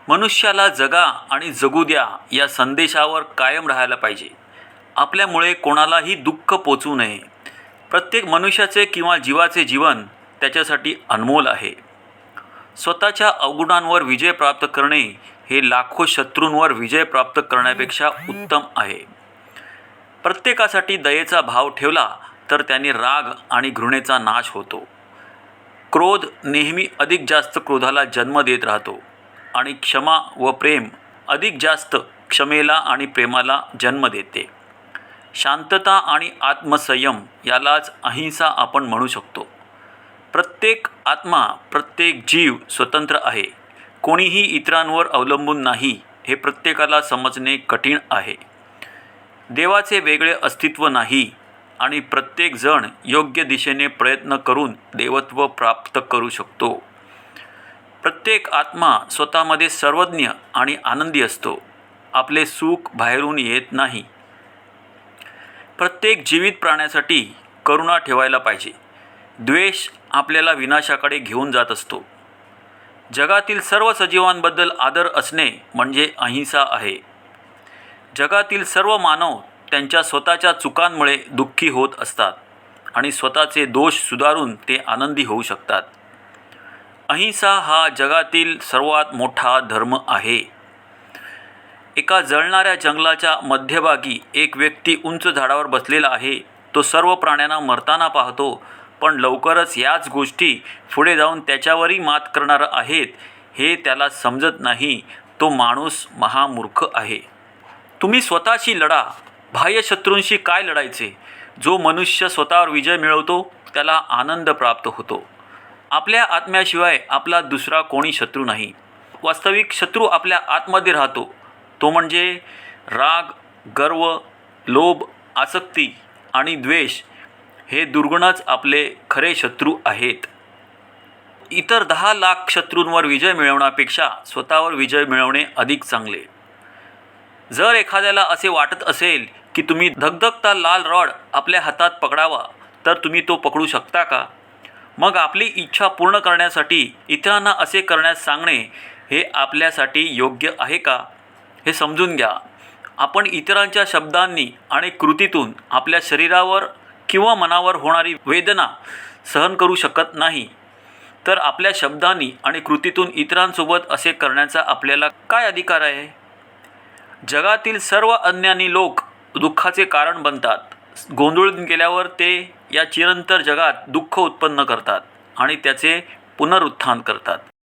मनुष्याला जगा आणि जगू द्या या संदेशावर कायम राहायला पाहिजे. आपल्यामुळे कोणालाही दुःख पोचू नये. प्रत्येक मनुष्याचे किंवा जीवाचे जीवन त्याच्यासाठी अनमोल आहे. स्वतःच्या अवगुणांवर विजय प्राप्त करणे हे लाखो शत्रूंवर विजय प्राप्त करण्यापेक्षा उत्तम आहे. प्रत्येकासाठी दयेचा भाव ठेवला तर त्याने राग आणि घृणेचा नाश होतो. क्रोध नेहमी अधिक जास्त क्रोधाला जन्म देत राहतो आणि क्षमा व प्रेम अधिक जास्त क्षमेला आणि प्रेमाला जन्म देते. शांतता आणि आत्मसंयम यालाच अहिंसा आपण म्हणू शकतो. प्रत्येक आत्मा, प्रत्येक जीव स्वतंत्र आहे. कोणीही इतरांवर अवलंबून नाही हे प्रत्येकाला समजणे कठीण आहे. देवाचे वेगळे अस्तित्व नाही आणि प्रत्येक जण योग्य दिशेने प्रयत्न करून देवत्व प्राप्त करू शकतो. प्रत्येक आत्मा स्वतःमध्ये सर्वज्ञ आणि आनंदी असतो. आपले सुख बाहेरून येत नाही. प्रत्येक जीवित प्राण्यासाठी करुणा ठेवायला पाहिजे. द्वेष आपल्याला विनाशाकडे घेऊन जात असतो. जगातील सर्व सजीवांबद्दल आदर असणे म्हणजे अहिंसा आहे. जगातील सर्व मानव त्यांच्या स्वतःच्या चुकांमुळे दुःखी होत असतात आणि स्वतःचे दोष सुधारून ते आनंदी होऊ शकतात. अहिंसा हा जगातील सर्वात मोठा धर्म आहे. एका जळणाऱ्या जंगलाच्या मध्यभागी एक व्यक्ती उंच झाडावर बसलेला आहे. तो सर्व प्राण्यांना मरताना पाहतो, पण लवकरच याच गोष्टी पुढे जाऊन त्याच्यावरही मात करणार आहेत हे त्याला समजत नाही. तो माणूस महामूर्ख आहे. तुम्ही स्वतःशी लढा. बाह्य शत्रूंशी काय लढायचे? जो मनुष्य स्वतःवर विजय मिळवतो त्याला आनंद प्राप्त होतो. आपल्या आत्म्याशिवाय आपला दुसरा कोणी शत्रू नाही. वास्तविक शत्रू आपल्या आतमध्ये राहतो. तो म्हणजे राग, गर्व, लोभ, आसक्ती आणि द्वेष हे दुर्गुणच आपले खरे शत्रू आहेत. इतर 10 लाख शत्रूंवर विजय मिळवण्यापेक्षा स्वतःवर विजय मिळवणे अधिक चांगले. जर एखाद्याला असे वाटत असेल की तुम्ही धगधगता लाल रॉड आपल्या हातात पकडावा तर तुम्ही तो पकडू शकता का? मग आपली इच्छा पूर्ण करण्यासाठी इतरांना असे करण्यास सांगणे हे आपल्यासाठी योग्य आहे का? हे समजून घ्या. आपण इतरांच्या शब्दांनी आणि कृतीतून आपल्या शरीरावर किंवा मनावर होणारी वेदना सहन करू शकत नाही, तर आपल्या शब्दांनी आणि कृतीतून इतरांसोबत असे करण्याचा आपल्याला काय अधिकार आहे? जगातील सर्व अज्ञानी लोक दुःखाचे कारण बनतात. गोंधळून गेल्यावर ते या चिरंतर जगात दुःख उत्पन्न करतात आणि त्याचे पुनरुत्थान करतात.